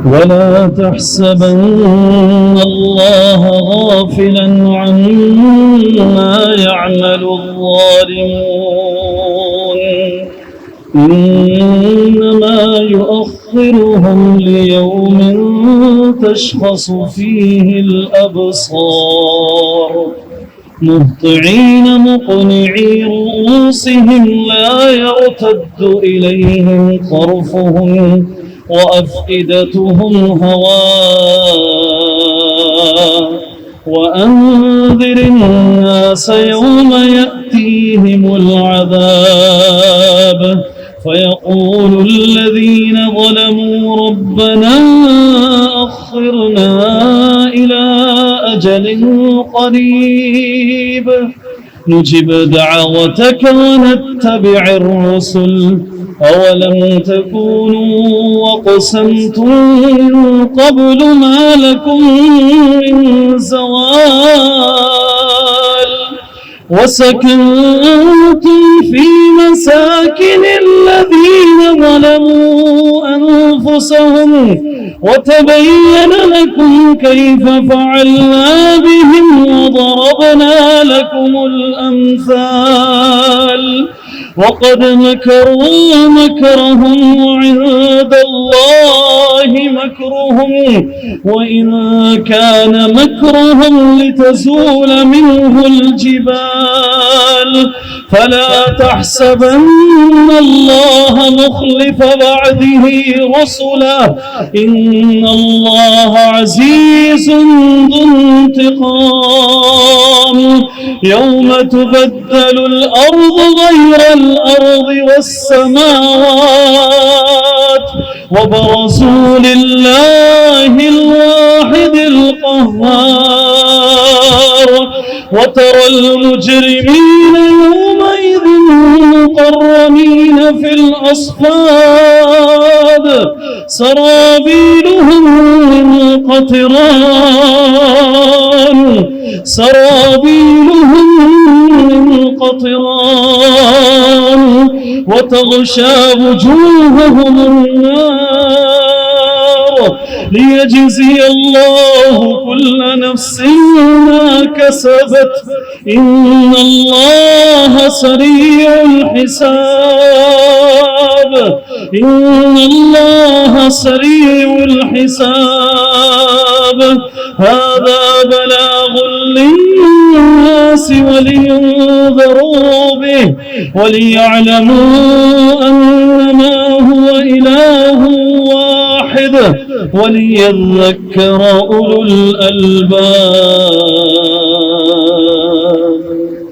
ولا تحسبن الله غافلا عما يعمل الظالمون إنما يؤخرهم ليوم تشخص فيه الأبصار مهطعين مقنعي رؤوسهم لا يرتد إليهم طرفهم وأفئدتهم هواء وأنذر الناس يوم يأتيهم العذاب فيقول الذين ظلموا ربنا أخرنا إلى أجل قريب نجب دعوتك ونتبع الرسل أولم تكونوا وقسمتم من قبل ما لكم من زوال وسكنتم في مساكن الذين ظلموا أنفسهم وتبين لكم كيف فعلنا بهم وضربنا لكم الأمثال وقد مكروا مكرهم وعند الله مكرهم وإن كان مكرهم لتزول منه الجبال فلا تحسبن الله مخلف وعده رسله إن الله عزيز ذو انتقام يوم تبدل الأرض غير الأرض والسماوات وبرزوا لله الواحد القهار وترى المجرمين يومئذ مقرنين في الأصفاد سرابيلهم من قطران وتغشى وجوههم النار ليجزي الله كل نفس ما كسبت إن الله سريع الحساب هذا بلاغ للناس ولينذروا به وليعلموا أنما هو إله واحد وليذكر أولو الألباب.